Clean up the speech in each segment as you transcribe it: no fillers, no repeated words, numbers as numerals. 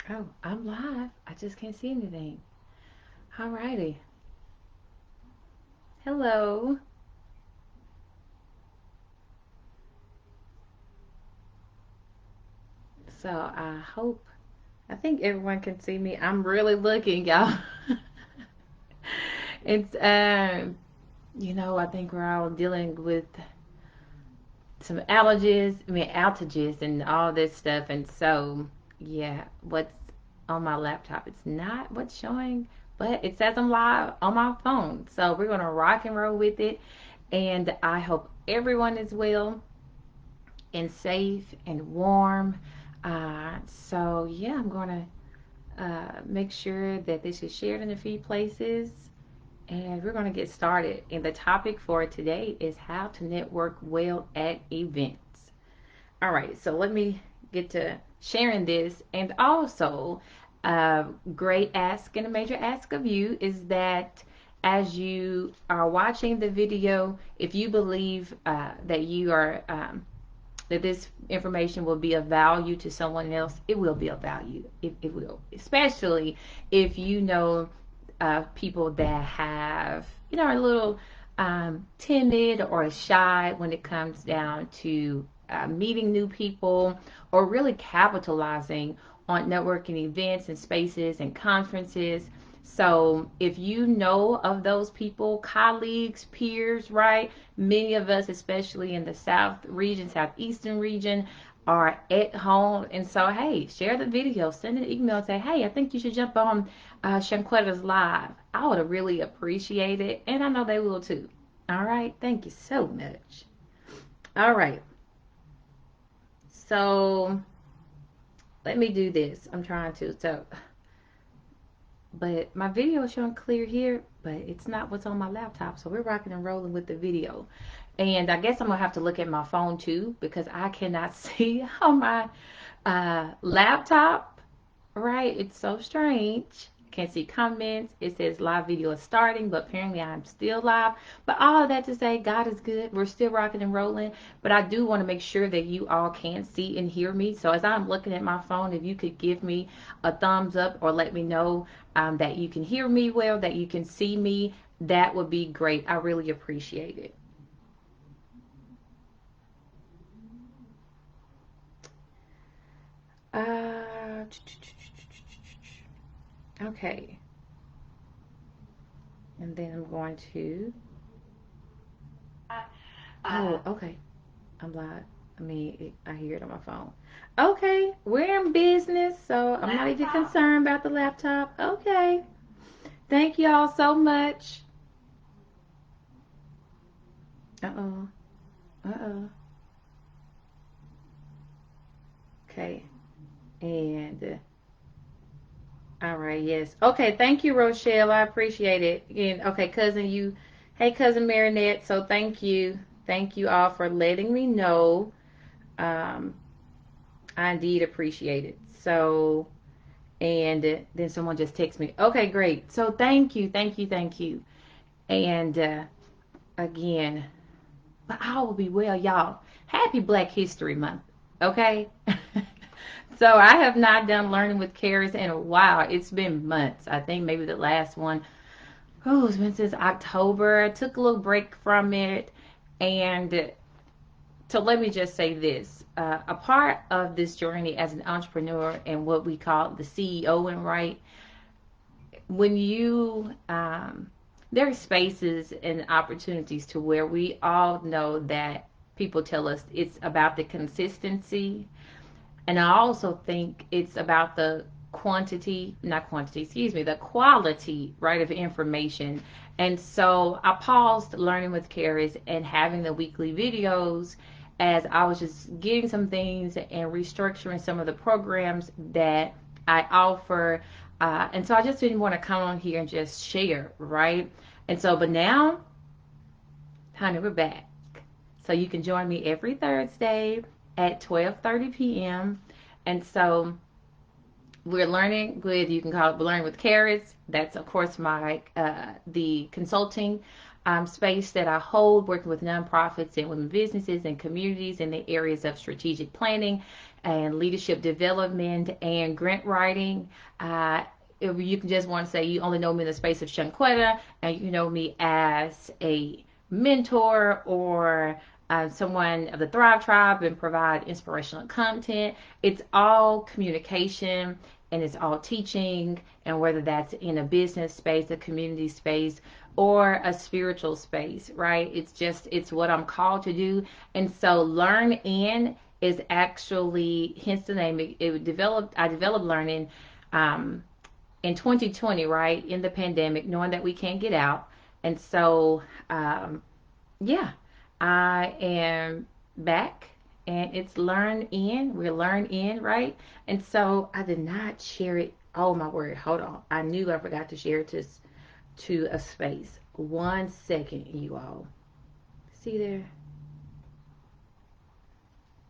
Oh, I'm live. I just can't see anything. Alrighty. Hello. So I think everyone can see me. I'm really looking, y'all. It's I think we're all dealing with some outages and all this stuff. And so, yeah, what's on my laptop? It's not what's showing, but it says I'm live on my phone. So we're gonna rock and roll with it. And I hope everyone is well and safe and warm. So yeah, I'm gonna make sure that this is shared in a few places, and we're gonna get started. And the topic for today is how to network well at events. All right, so let me get to sharing this, and also, a great ask and a major ask of you is that as you are watching the video, if you believe that you are that this information will be of value to someone else, it will be of value. It will, especially if you know people that have, are a little timid or shy when it comes down to meeting new people or really capitalizing on networking events and spaces and conferences. So if you know of those people, colleagues, peers, right? Many of us, especially in the South region, Southeastern region, are at home. And so, hey, share the video, send an email, say, hey, I think you should jump on Shunqetta's live. I would really appreciate it. And I know they will too. All right. Thank you so much. All right. So let me do this. I'm trying to. But my video is showing clear here, but it's not what's on my laptop. So we're rocking and rolling with the video. And I guess I'm gonna have to look at my phone too because I cannot see on my laptop. Right? It's so strange. Can't see comments. It says live video is starting, but apparently I'm still live. But all of that to say, God is good. We're still rocking and rolling. But I do want to make sure that you all can see and hear me. So as I'm looking at my phone, if you could give me a thumbs up or let me know that you can hear me well, that you can see me, that would be great. I really appreciate it. Uh, okay. And then I'm going to. Oh, okay. I'm live. I hear it on my phone. Okay, we're in business, so I'm not even concerned about the laptop. Okay. Thank you all so much. Uh-oh. Uh-oh. Okay. And all right, yes. Okay, thank you, Rochelle. I appreciate it. And okay, hey, cousin Marinette. So thank you. Thank you all for letting me know. Um, I indeed appreciate it. So, and then someone just texted me. Okay, great. So thank you, thank you, thank you. And again, but I will be well, y'all. Happy Black History Month. Okay. So I have not done learning with Karis in a while. It's been months. I think maybe the last one, oh, it's been since October. I took a little break from it. And so let me just say this. A part of this journey as an entrepreneur and what we call the CEO and right, when you there are spaces and opportunities to where we all know that people tell us it's about the consistency, and I also think it's about the quantity, not quantity, excuse me, the quality, right, of information. And so I paused learning with Karis and having the weekly videos as I was just getting some things and restructuring some of the programs that I offer. And so I just didn't want to come on here and just share, right? And so, but now, honey, we're back. So you can join me every Thursday at 12:30 p.m. And so we're learning with, you can call it learning with Carrots. That's of course my the consulting space that I hold, working with nonprofits and women businesses and communities in the areas of strategic planning, and leadership development and grant writing. If you can just want to say you only know me in the space of Shunqetta, and you know me as a mentor or someone of the Thrive Tribe and provide inspirational content. It's all communication and it's all teaching, and whether that's in a business space, a community space, or a spiritual space, right? It's what I'm called to do. And so learn in is actually, hence the name. I developed learning in 2020, right, in the pandemic, knowing that we can't get out. And so yeah, I am back, and it's learn in. We're learn in, right? And so I did not share it. Oh my word, hold on. I knew I forgot to share it to a space. 1 second, you all. See there?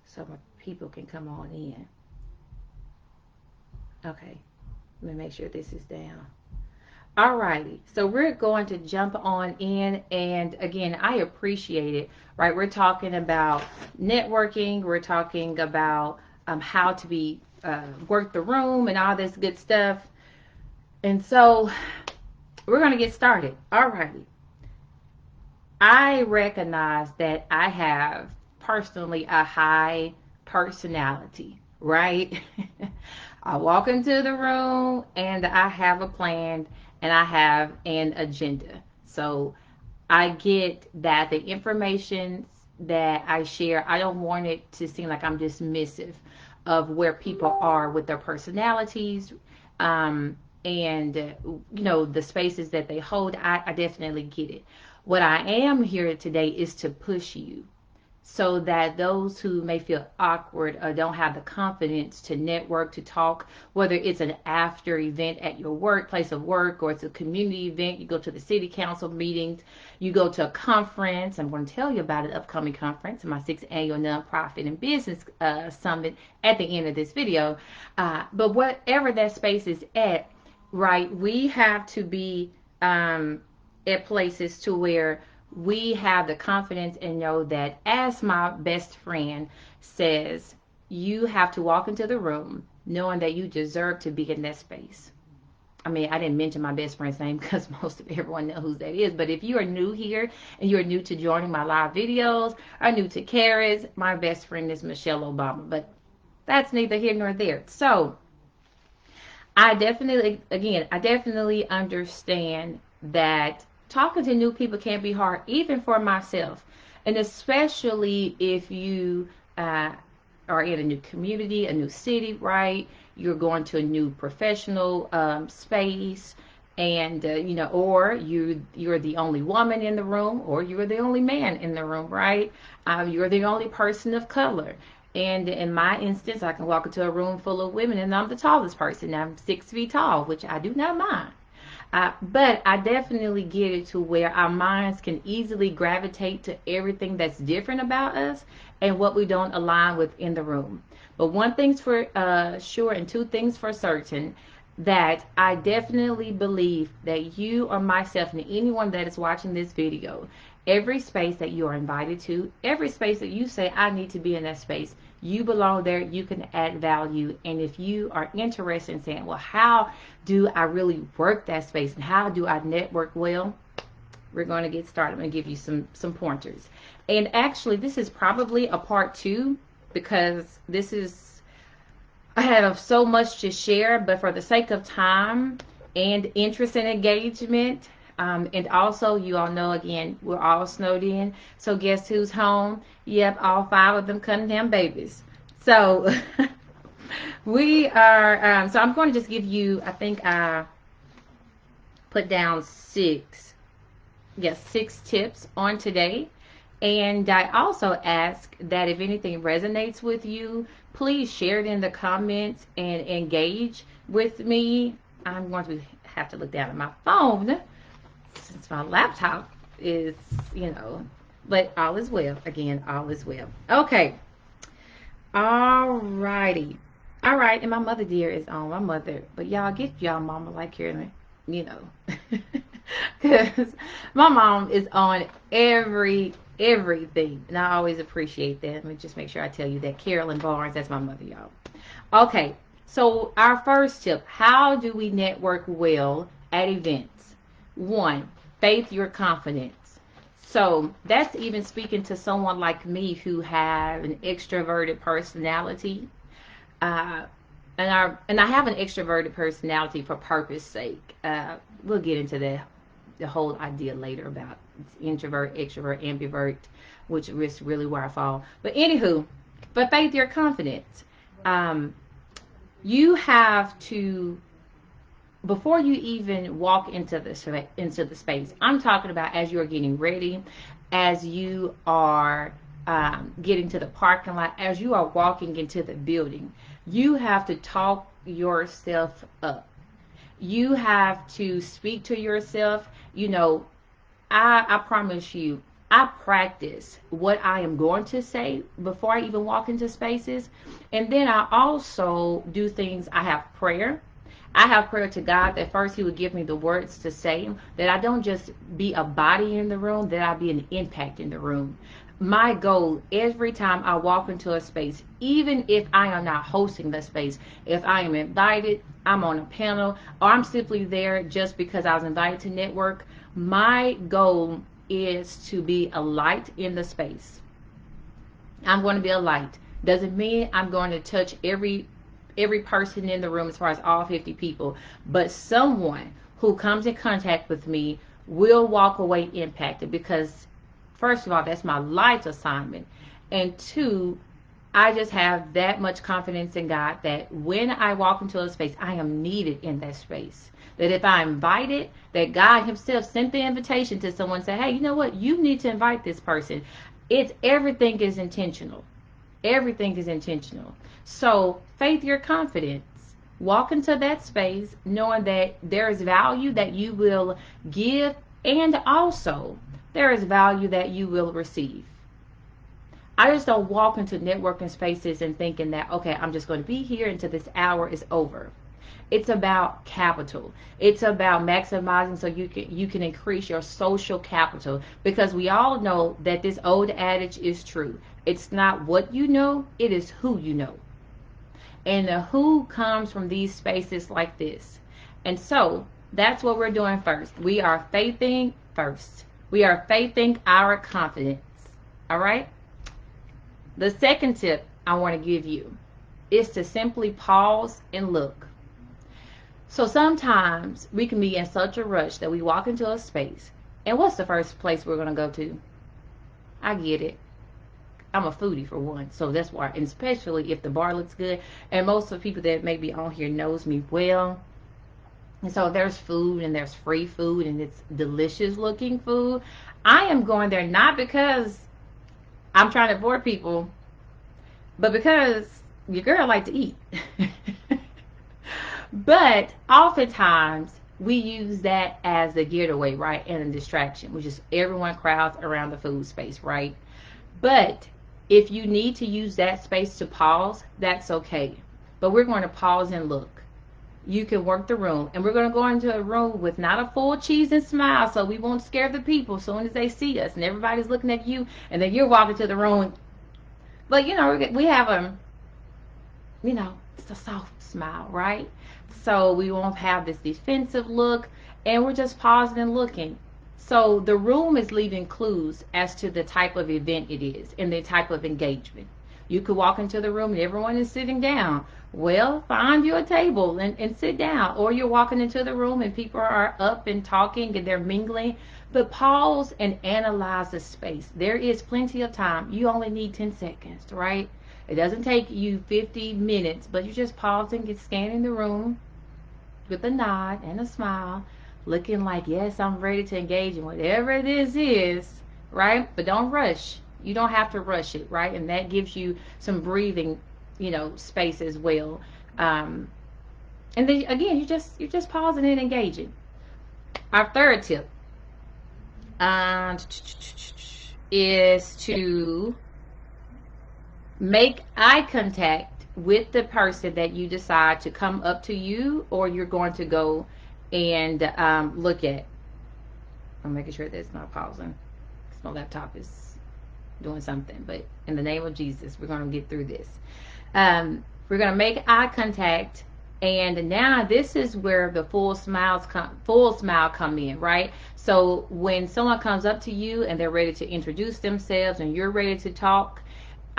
So my people can come on in. Okay, let me make sure this is down. Alrighty, so we're going to jump on in, and again, I appreciate it, right? We're talking about networking, we're talking about how to be work the room and all this good stuff, and so we're going to get started. Alrighty, I recognize that I have personally a high personality, right? I walk into the room and I have a plan and I have an agenda. So I get that the information that I share, I don't want it to seem like I'm dismissive of where people are with their personalities, and the spaces that they hold. I definitely get it. What I am here today is to push you so that those who may feel awkward or don't have the confidence to network, to talk, whether it's an after event at your workplace of work, or it's a community event, you go to the city council meetings, you go to a conference. I'm going to tell you about an upcoming conference, my 6th annual nonprofit and business summit at the end of this video. But whatever that space is at, right, we have to be at places to where we have the confidence and know that, as my best friend says, you have to walk into the room knowing that you deserve to be in that space. I mean, I didn't mention my best friend's name because most of everyone knows who that is. But if you are new here and you're new to joining my live videos, or new to Kara's, my best friend is Michelle Obama. But that's neither here nor there. So I definitely understand that talking to new people can be hard, even for myself. And especially if you are in a new community, a new city, right? You're going to a new professional space, and or you're the only woman in the room, or you're the only man in the room, right? You're the only person of color. And in my instance, I can walk into a room full of women and I'm the tallest person. I'm 6 feet tall, which I do not mind. But I definitely get it to where our minds can easily gravitate to everything that's different about us and what we don't align with in the room. But one thing's for sure, and two things for certain, that I definitely believe that you or myself and anyone that is watching this video, every space that you are invited to, every space that you say, I need to be in that space, you belong there, you can add value. And if you are interested in saying, well, how do I really work that space and how do I network well, we're going to get started. I'm going to give you some pointers. And actually, this is probably a part 2, because I have so much to share, but for the sake of time and interest and engagement, and also, you all know, again, we're all snowed in. So guess who's home? Yep, all 5 of them Cunningham babies. So we are, so I'm going to just give you, I think I put down 6 tips on today. And I also ask that if anything resonates with you, please share it in the comments and engage with me. I'm going to have to look down at my phone since my laptop is, but all is well. Again, all is well. Okay. All righty. All right. And my mother dear is on. My mother, but y'all get y'all mama like here, because my mom is on every everything. And I always appreciate that. Let me just make sure I tell you that. Carolyn Barnes, that's my mother, y'all. Okay, so our first tip, how do we network well at events? One, faith your confidence. So that's even speaking to someone like me who have an extroverted personality. Uh, and I have an extroverted personality for purpose sake. We'll get into the whole idea later about introvert, extrovert, ambivert, which is really where I fall. But anywho, but faith your confidence. Um, you have to, before you even walk into the space. I'm talking about as you're getting ready, as you are getting to the parking lot, as you are walking into the building. You have to talk yourself up. You have to speak to yourself. You know, I promise you, I practice what I am going to say before I even walk into spaces. And then I also do things. I have prayer to God that first He would give me the words to say, that I don't just be a body in the room, that I be an impact in the room. My goal every time I walk into a space, even if I am not hosting the space, if I am invited, I'm on a panel, or I'm simply there just because I was invited to network, my goal is to be a light in the space. I'm going to be a light. Doesn't mean I'm going to touch every person in the room as far as all 50 people, but someone who comes in contact with me will walk away impacted because first of all, that's my life assignment. And two, I just have that much confidence in God that when I walk into a space, I am needed in that space. That if I'm invited, that God Himself sent the invitation to someone, say, hey, you know what? You need to invite this person. It's everything is intentional. Everything is intentional. So faith your confidence. Walk into that space knowing that there is value that you will give, and also there is value that you will receive. I just don't walk into networking spaces and thinking that, okay, I'm just going to be here until this hour is over. It's about capital. It's about maximizing so you can increase your social capital, because we all know that this old adage is true. It's not what you know, it is who you know. And the who comes from these spaces like this. And so that's what we're doing first. We are faithing first. We are faithing our confidence. All right? The second tip I want to give you is to simply pause and look. So sometimes we can be in such a rush that we walk into a space, and what's the first place we're going to go to? I get it. I'm a foodie for one, so that's why, and especially if the bar looks good, and most of the people that may be on here knows me well. And so there's food and there's free food and it's delicious looking food. I am going there not because I'm trying to bore people, but because your girl like to eat. But oftentimes we use that as a getaway, right? And a distraction, which is everyone crowds around the food space, right? But if you need to use that space to pause, that's okay. But we're going to pause and look. You can work the room, and we're going to go into a room with not a full cheese and smile, so we won't scare the people as soon as they see us and everybody's looking at you, and then you're walking to the room. But we have it's a soft smile, right? So we won't have this defensive look, and we're just pausing and looking. So the room is leaving clues as to the type of event it is and the type of engagement. You could walk into the room and everyone is sitting down. Well, find you a table and sit down. Or you're walking into the room and people are up and talking and they're mingling. But pause and analyze the space. There is plenty of time. You only need 10 seconds, right? It doesn't take you 50 minutes, but you just pausing and scanning the room with a nod and a smile, looking like, yes, I'm ready to engage in whatever this is, right? But don't rush. You don't have to rush it, right? And that gives you some breathing, space as well. And then again, you're just pausing and engaging. Our third tip is to make eye contact with the person that you decide to come up to you or you're going to go and look at. I'm making sure that's not pausing because my laptop is doing something. But in the name of Jesus, we're going to get through this. We're going to make eye contact. And now this is where the full smile come in, right? So when someone comes up to you and they're ready to introduce themselves and you're ready to talk,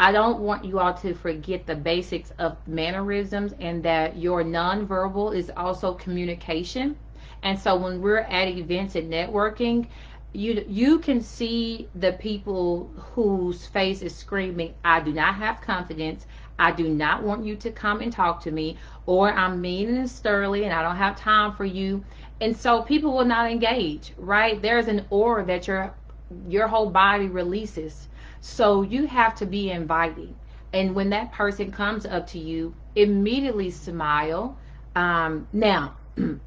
I don't want you all to forget the basics of mannerisms, and that your nonverbal is also communication. And so when we're at events and networking, you can see the people whose face is screaming, I do not have confidence. I do not want you to come and talk to me, or I'm mean and surly and I don't have time for you. And so people will not engage, right? There's an aura that your whole body releases. So you have to be inviting. And when that person comes up to you, immediately smile. Now,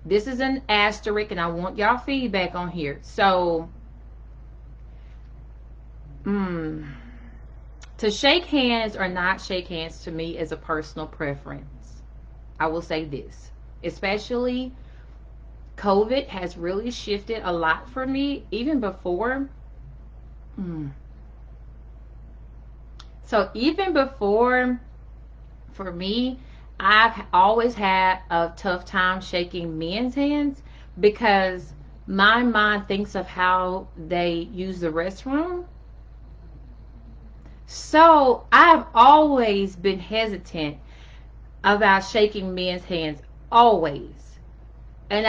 this is an asterisk, and I want y'all feedback on here. So, to shake hands or not shake hands to me is a personal preference. I will say this, especially COVID has really shifted a lot for me, even before. So even before, for me, I've always had a tough time shaking men's hands because my mind thinks of how they use the restroom. So I've always been hesitant about shaking men's hands, always. And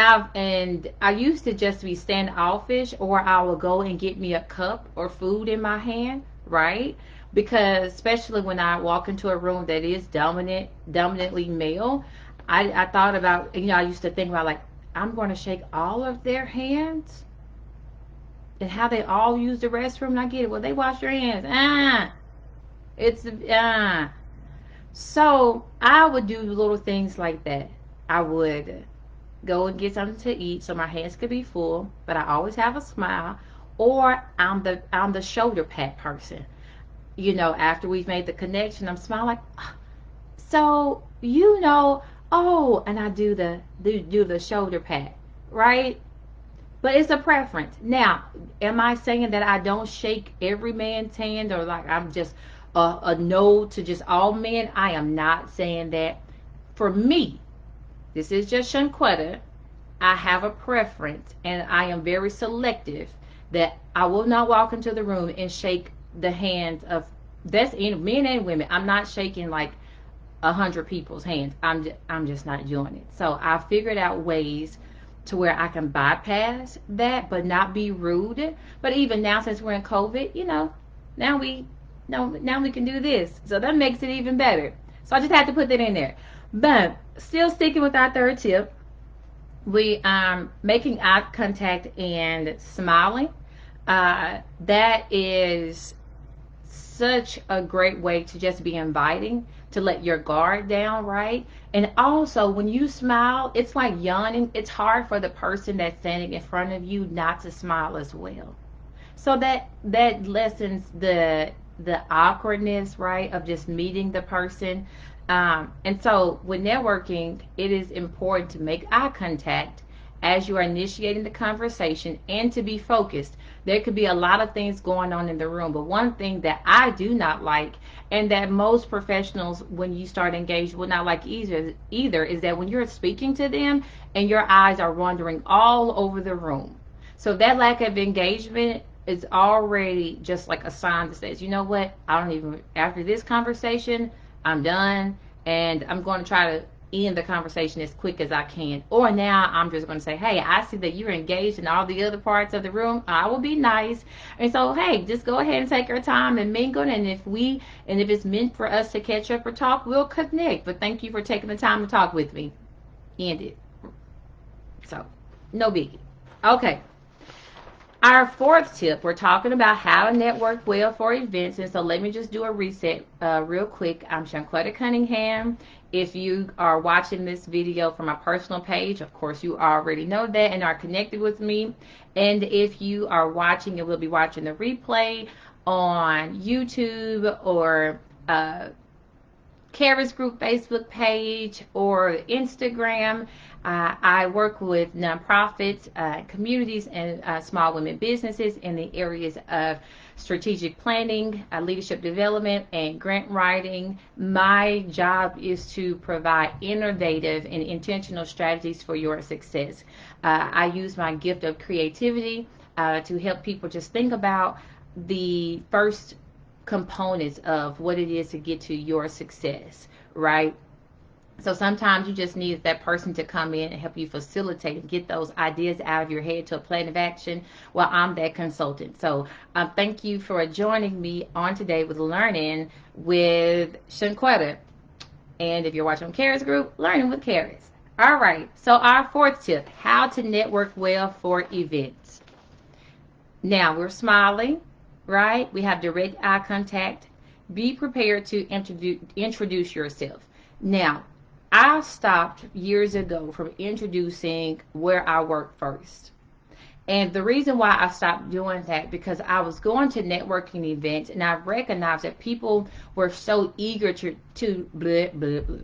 I used to just be standoffish, or I would go and get me a cup or food in my hand, right? Because especially when I walk into a room that is dominantly male, I thought about, I used to think about, like, I'm going to shake all of their hands and how they all use the restroom. And I get it. Well, they wash their hands. It's So I would do little things like that. I would go and get something to eat so my hands could be full, but I always have a smile. Or I'm the shoulder pat person. After we've made the connection, I'm smiling like, so oh, and I do the shoulder pat, right? But it's a preference. Now, am I saying that I don't shake every man's hand, or like I'm just a no to just all men? I am not saying that. For me, this is just Shunqetta. I have a preference, and I am very selective that I will not walk into the room and shake the hands of, that's in men and women. I'm not shaking like 100 people's hands. I'm just not doing it. So I figured out ways to where I can bypass that, but not be rude. But even now, since we're in COVID, now we now we can do this. So that makes it even better. So I just had to put that in there. But still sticking with our third tip, we making eye contact and smiling. That is such a great way to just be inviting, to let your guard down, right? And also, when you smile, it's like yawning. It's hard for the person that's standing in front of you not to smile as well. So that lessens the awkwardness, right, of just meeting the person. And so when networking, it is important to make eye contact as you are initiating the conversation and to be focused. There could be a lot of things going on in the room, but one thing that I do not like, and that most professionals, when you start engaged, will not like either, is that when you're speaking to them and your eyes are wandering all over the room. So that lack of engagement is already just like a sign that says, you know what, I don't even, after this conversation, I'm done, and I'm going to try to end the conversation as quick as I can. Or now I'm just going to say, hey, I see that you're engaged in all the other parts of the room. I will be nice. And so, hey, just go ahead and take your time and mingle. And if it's meant for us to catch up or talk, we'll connect. But thank you for taking the time to talk with me. End it. So, no biggie. Okay. Our fourth tip, we're talking about how to network well for events. And so let me just do a reset real quick. I'm Shunqetta Cunningham. If you are watching this video from my personal page, of course, you already know that and are connected with me. And if you are watching and will be watching the replay on YouTube or Caris Group Facebook page or Instagram. I work with nonprofits, communities, and small women businesses in the areas of strategic planning, leadership development, and grant writing. My job is to provide innovative and intentional strategies for your success. I use my gift of creativity to help people just think about the first components of what it is to get to your success, right? So sometimes you just need that person to come in and help you facilitate and get those ideas out of your head to a plan of action. Well, I'm that consultant. So thank you for joining me on today with Learning with Shunqetta. And if you're watching on Caris Group, Learning with Caris. All right. So our fourth tip, how to network well for events. Now we're smiling, right? We have direct eye contact. Be prepared to introduce yourself. Now, I stopped years ago from introducing where I work first. And the reason why I stopped doing that, because I was going to networking events and I recognized that people were so eager to blah, blah, blah.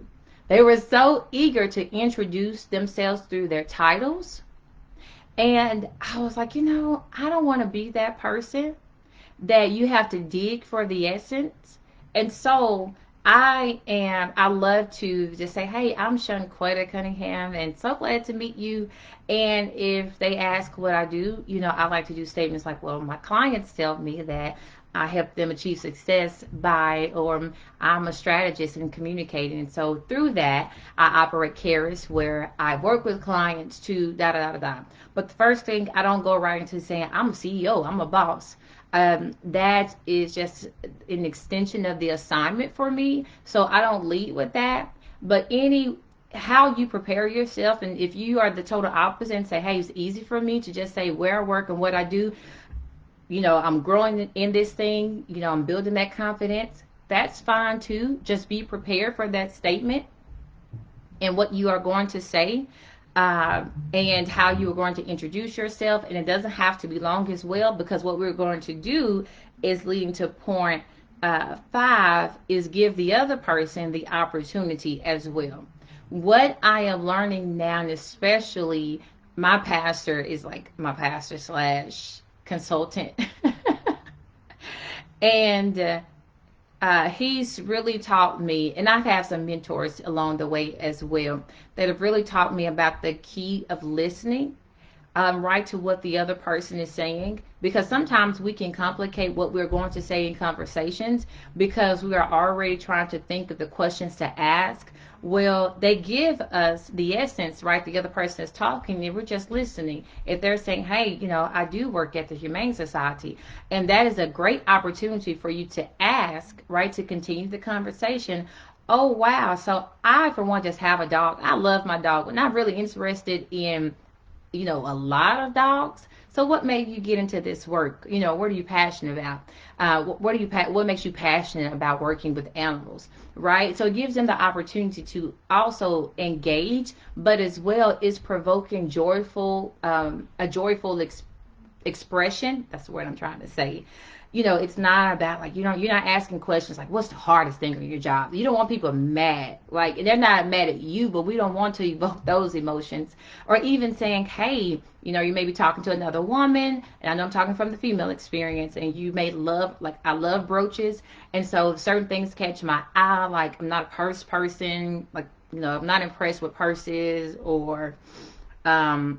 They were so eager to introduce themselves through their titles. And I was like, I don't want to be that person that you have to dig for the essence. And so I love to just say, hey, I'm Shunqetta Cunningham and so glad to meet you. And if they ask what I do, I like to do statements like, well, my clients tell me that I help them achieve success or I'm a strategist in communicating. And so through that, I operate Caris where I work with clients to da da da da. But the first thing, I don't go right into saying, I'm a CEO, I'm a boss. That is just an extension of the assignment for me. So I don't lead with that. But how you prepare yourself, and if you are the total opposite and say, hey, it's easy for me to just say where I work and what I do, I'm growing in this thing, I'm building that confidence, that's fine too. Just be prepared for that statement and what you are going to say. And how you are going to introduce yourself. And it doesn't have to be long as well, because what we're going to do is leading to point 5 is give the other person the opportunity as well. What I am learning now, and especially my pastor is like my pastor slash consultant. And he's really taught me, and I've had some mentors along the way as well, that have really taught me about the key of listening right to what the other person is saying, because sometimes we can complicate what we're going to say in conversations because we are already trying to think of the questions to ask. Well, they give us the essence, right? The other person is talking and we're just listening. If they're saying, hey, I do work at the Humane Society, and that is a great opportunity for you to ask, right, to continue the conversation. Oh, wow. So I, for one, just have a dog. I love my dog, but not really interested in a lot of dogs. So what made you get into this work? What are you passionate about? What makes you passionate about working with animals, right? So it gives them the opportunity to also engage, but as well is provoking a joyful expression. That's the word I'm trying to say. It's not about like, you're not asking questions like, what's the hardest thing on your job? You don't want people mad. Like, they're not mad at you, but we don't want to evoke those emotions. Or even saying, hey, you may be talking to another woman, and I know I'm talking from the female experience, and you may love, like, I love brooches. And so certain things catch my eye. Like, I'm not a purse person. Like, I'm not impressed with purses or, like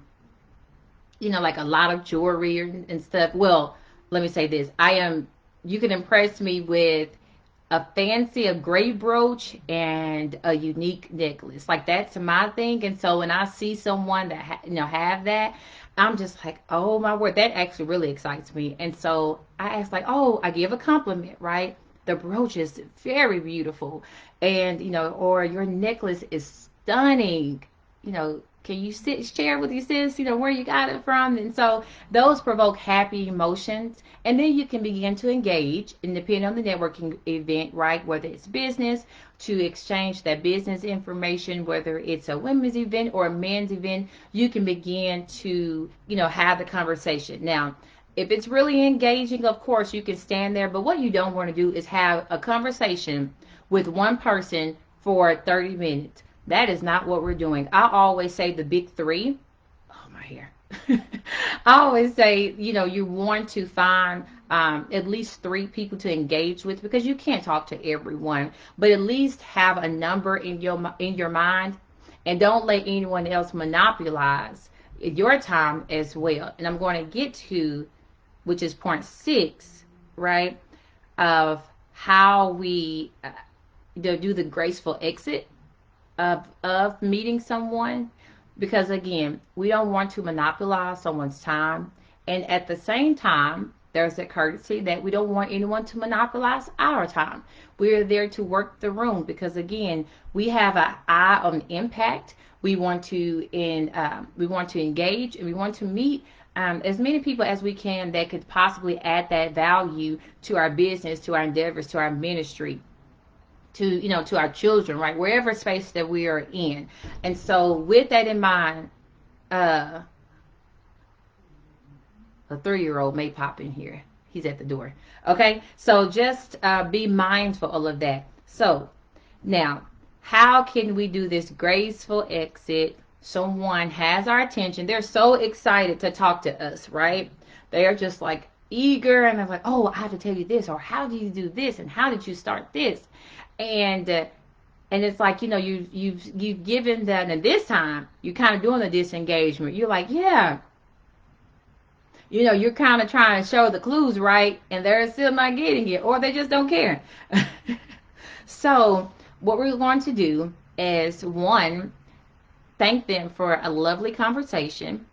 a lot of jewelry and stuff. Well, let me say this. You can impress me with a gray brooch and a unique necklace. Like, that's my thing. And so when I see someone that, have that, I'm just like, oh my word, that actually really excites me. And so I ask, like, oh, I give a compliment, right? The brooch is very beautiful. And, or your necklace is stunning. Can you share with your sis, where you got it from? And so those provoke happy emotions. And then you can begin to engage, and depending on the networking event, right? Whether it's business, to exchange that business information, whether it's a women's event or a men's event, you can begin to, have the conversation. Now, if it's really engaging, of course, you can stand there. But what you don't want to do is have a conversation with one person for 30 minutes. That is not what we're doing. I always say the big three. Oh, my hair. I always say, you want to find at least three people to engage with, because you can't talk to everyone, but at least have a number in your mind, and don't let anyone else monopolize your time as well. And I'm going to get to, which is point 6, right, of how we do the graceful exit of meeting someone, because again, we don't want to monopolize someone's time, and at the same time, there's a courtesy that we don't want anyone to monopolize our time. We're there to work the room, because again, we have an eye on impact. We want to engage, and we want to meet as many people as we can that could possibly add that value to our business, to our endeavors, to our ministry, to our children, right, wherever space that we are in. And so with that in mind, a 3-year-old may pop in here. He's at the door. Okay, so just be mindful of that. So now, how can we do this graceful exit? Someone has our attention. They're so excited to talk to us, right? They are just like eager, and they're like, oh, I have to tell you this, or how do you do this, and how did you start this? And it's like, you've given that, and this time you're kind of doing the disengagement. You're like, yeah, you're kind of trying to show the clues, right? And they're still not getting it, or they just don't care. So what we're going to do is, one, thank them for a lovely conversation.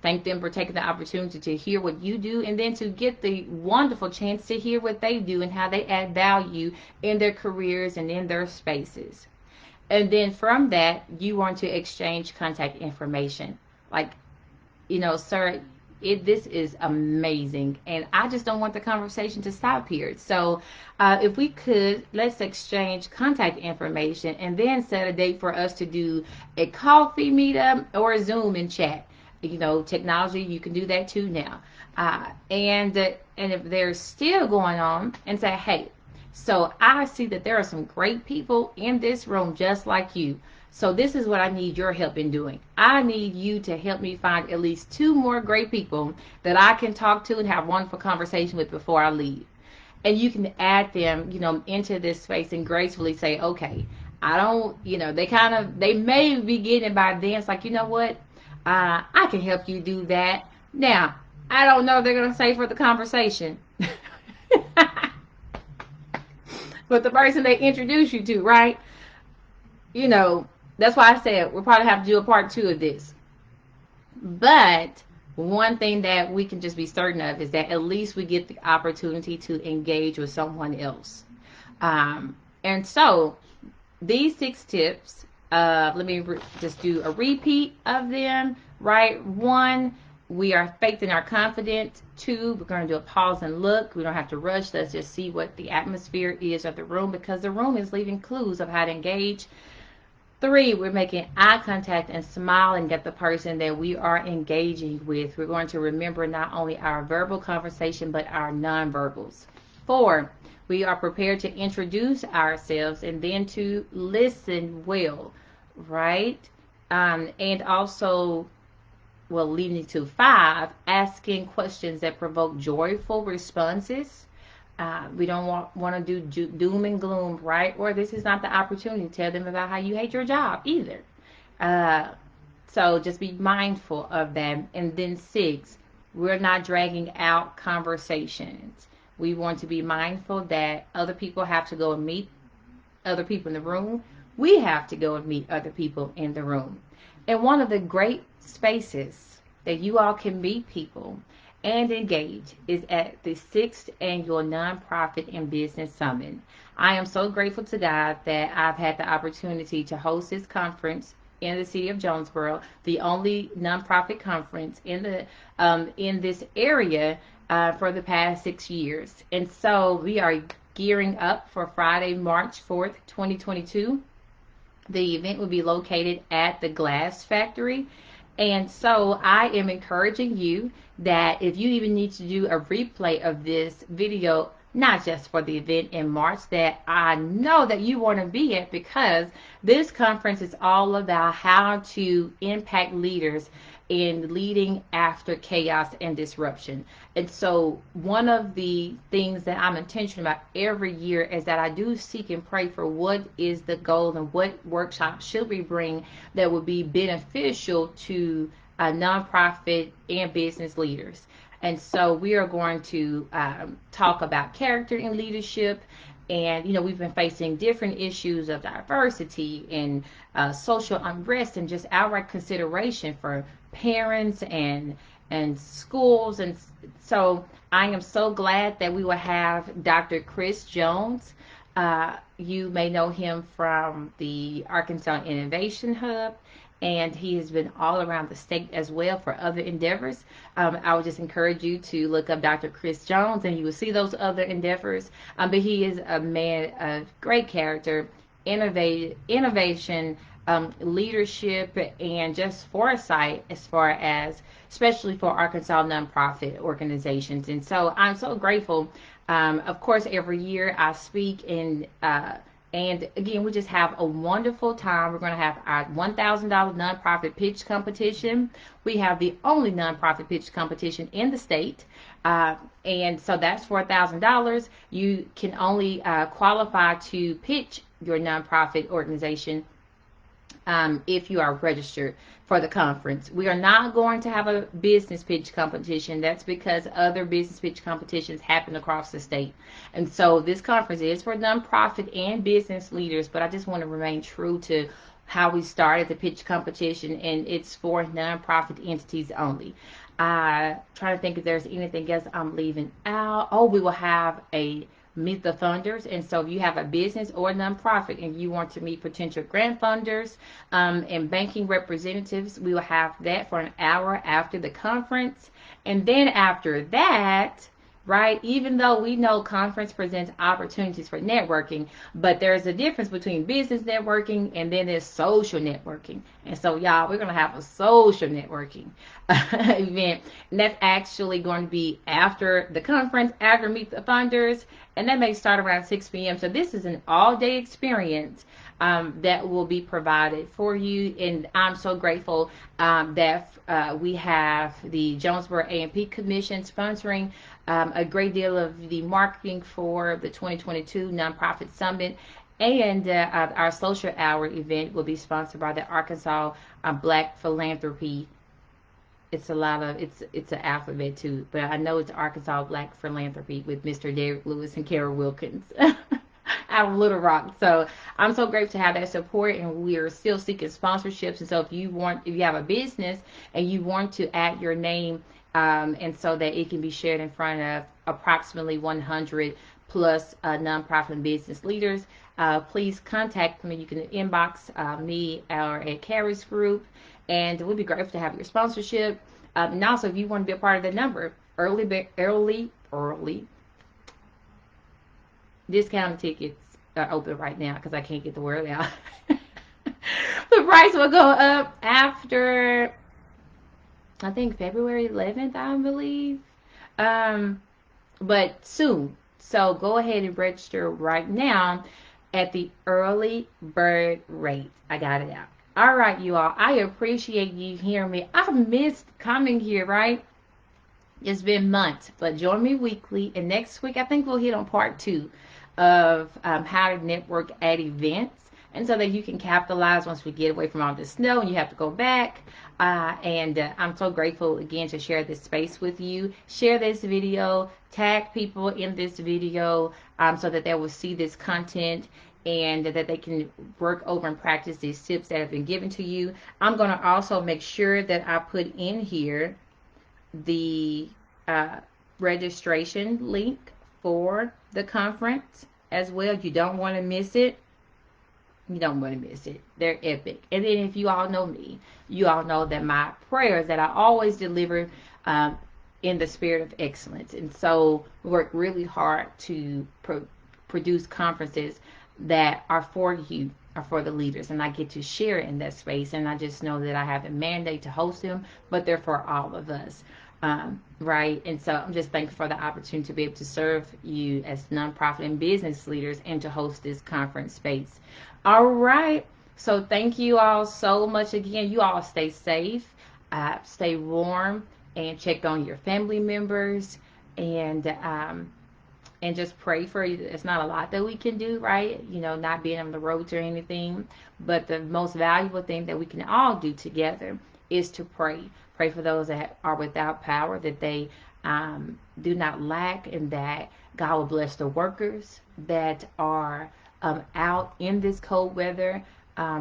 Thank them for taking the opportunity to hear what you do, and then to get the wonderful chance to hear what they do and how they add value in their careers and in their spaces. And then from that, you want to exchange contact information. Like, sir, this is amazing, and I just don't want the conversation to stop here. So if we could, let's exchange contact information, and then set a date for us to do a coffee meetup or a Zoom and chat. Technology, you can do that too now. And if they're still going on, and say, hey, so I see that there are some great people in this room just like you. So this is what I need your help in doing. I need you to help me find at least 2 more great people that I can talk to and have wonderful conversation with before I leave. And you can add them, into this space, and gracefully say, okay, I don't, they may be getting it by then. It's like, you know what? I can help you do that. Now, I don't know if they're going to say for the conversation. But the person they introduce you to, right? That's why I said we'll probably have to do a part 2 of this. But one thing that we can just be certain of is that at least we get the opportunity to engage with someone else. And so these 6 tips, let me just do a repeat of them, right? 1, we are faith in our confidence. 2, we're going to do a pause and look. We don't have to rush. Let's just see what the atmosphere is of the room, because the room is leaving clues of how to engage. 3, we're making eye contact and smiling at the person that we are engaging with. We're going to remember not only our verbal conversation, but our nonverbals. 4, we are prepared to introduce ourselves and then to listen well, right? And also, leading to 5, asking questions that provoke joyful responses. We don't want to do doom and gloom, right? Or this is not the opportunity to tell them about how you hate your job either. So just be mindful of that. And then 6, we're not dragging out conversations. We want to be mindful that other people have to go and meet other people in the room. We have to go and meet other people in the room. And one of the great spaces that you all can meet people and engage is at the 6th annual Nonprofit and Business Summit. I am so grateful to God that I've had the opportunity to host this conference in the city of Jonesboro, the only nonprofit conference in this area for the past 6 years. And so we are gearing up for Friday, March 4th, 2022. The event will be located at the Glass Factory. And so I am encouraging you that if you even need to do a replay of this video not just for the event in March that I know that you want to be at, because this conference is all about how to impact leaders in leading after chaos and disruption. And so one of the things that I'm intentional about every year is that I do seek and pray for what is the goal and what workshops should we bring that would be beneficial to nonprofit and business leaders. And so we are going to talk about character and leadership. And, we've been facing different issues of diversity and social unrest and just outright consideration for parents and schools. And so I am so glad that we will have Dr. Chris Jones. You may know him from the Arkansas Innovation Hub, and he has been all around the state as well for other endeavors. I would just encourage you to look up Dr. Chris Jones, and you will see those other endeavors. But he is a man of great character, innovation, leadership, and just foresight as far as, especially for Arkansas nonprofit organizations. And so I'm so grateful. Of course, every year I speak in. And again, we just have a wonderful time. We're going to have our $1,000 nonprofit pitch competition. We have the only nonprofit pitch competition in the state. And so that's for $1,000. You can only qualify to pitch your nonprofit organization if you are registered for the conference. We are not going to have a business pitch competition. That's because other business pitch competitions happen across the state. And so this conference is for nonprofit and business leaders, but I just want to remain true to how we started the pitch competition, and it's for nonprofit entities only. Trying to think if there's anything else I'm leaving out. Oh, we will have a meet the funders. And so if you have a business or a nonprofit and you want to meet potential grant funders and banking representatives, we will have that for an hour after the conference. And then after that, right, even though we know conference presents opportunities for networking, but there's a difference between business networking and then there's social networking. And so, y'all, we're going to have a social networking event. And that's actually going to be after the conference, after Meet the Funders, and that may start around 6 p.m. So this is an all-day experience that will be provided for you. And I'm so grateful that we have the Jonesboro A&P Commission sponsoring a great deal of the marketing for the 2022 Nonprofit Summit. And our social hour event will be sponsored by the Arkansas Black Philanthropy. It's a lot of, it's an alphabet too, but I know it's Arkansas Black Philanthropy with Mr. Derek Lewis and Kara Wilkins out of Little Rock. So I'm so grateful to have that support, and we are still seeking sponsorships. And so if you have a business and you want to add your name, and so that it can be shared in front of approximately 100 plus nonprofit and business leaders, please contact me. You can inbox me or at Kara's group, and we'll be grateful to have your sponsorship. And also, if you want to be a part of the number, early discounted tickets are open right now because I can't get the word out. The price will go up after, I think, February 11th, I believe. But soon. So go ahead and register right now at the early bird rate. I got it out. All right, you all. I appreciate you hearing me. I've missed coming here, right? It's been months, but join me weekly. And next week, I think we'll hit on part 2 of how to network at events. And so that you can capitalize once we get away from all the snow and you have to go back. I'm so grateful again to share this space with you. Share this video, tag people in this video so that they will see this content and that they can work over and practice these tips that have been given to you. I'm going to also make sure that I put in here the registration link for the conference as well. You don't want to miss it. You don't want to miss it. They're epic. And then if you all know me, you all know that my prayers that I always deliver in the spirit of excellence. And so we work really hard to produce conferences that are for you, are for the leaders, and I get to share in that space. And I just know that I have a mandate to host them, but they're for all of us. Right. And so I'm just thankful for the opportunity to be able to serve you as nonprofit and business leaders and to host this conference space. All right. So thank you all so much again. You all stay safe, stay warm, and check on your family members. And just pray for you. It's not a lot that we can do, right? Not being on the roads or anything. But the most valuable thing that we can all do together is to pray. Pray for those that are without power, that they do not lack, and that God will bless the workers that are out in this cold weather,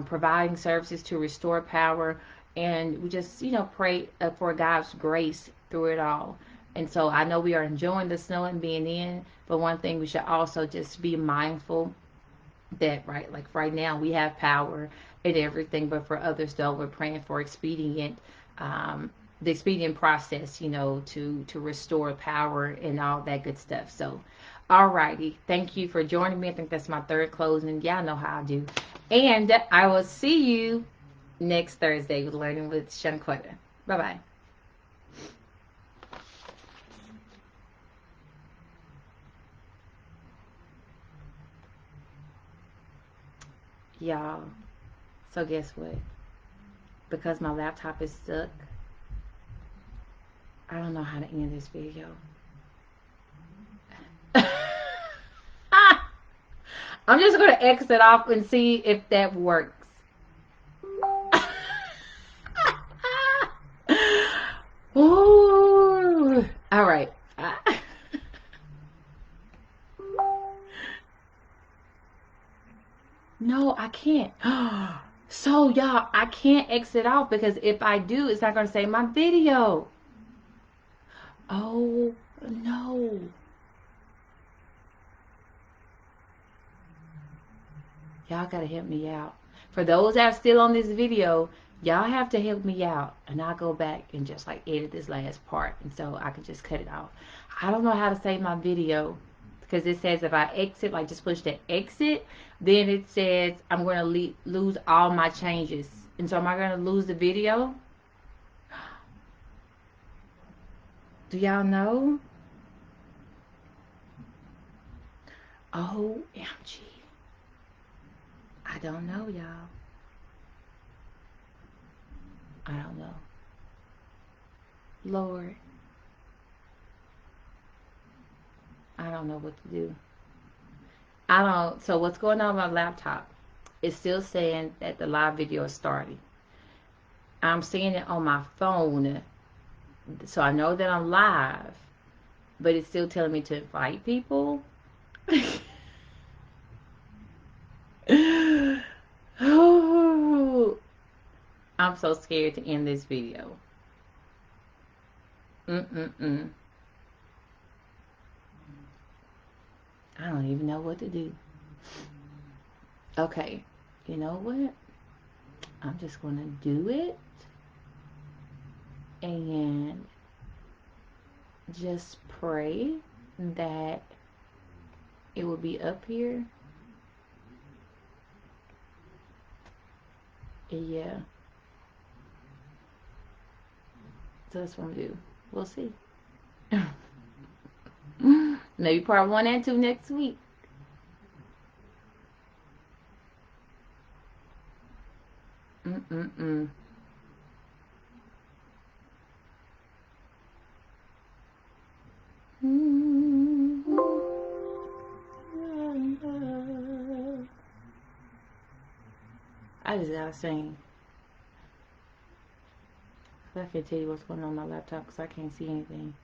providing services to restore power. And we just, pray for God's grace through it all. And so I know we are enjoying the snow and being in, but one thing we should also just be mindful that, right, like right now we have power and everything, but for others though, we're praying for the expedient process, to restore power and all that good stuff. So, alrighty, thank you for joining me. I think that's my third closing. Y'all know how I do. And I will see you next Thursday with Learning with Shunqetta. Bye-bye. Y'all, so guess what? Because my laptop is stuck, I don't know how to end this video. I'm just going to exit off and see if that works. Ooh. All right. No, I can't. So, y'all, I can't exit off because if I do, it's not going to save my video. Oh, no. Y'all got to help me out. For those that are still on this video, y'all have to help me out. And I'll go back and just like edit this last part. And so I can just cut it off. I don't know how to save my video. Because it says if I exit, like just push the exit, then it says I'm going to lose all my changes. And so am I going to lose the video? Do y'all know? OMG. I don't know, y'all. I don't know. Lord. I don't know what to do. So what's going on with my laptop? It's still saying that the live video is starting. I'm seeing it on my phone. So I know that I'm live. But it's still telling me to invite people. Oh, I'm so scared to end this video. I don't even know what to do. Okay, you know what? I'm just going to do it. And just pray that it will be up here. Yeah. So that's what I'm going to do. We'll see. Maybe part 1 and 2 next week. I just gotta sing. I can't tell you what's going on my laptop because I can't see anything.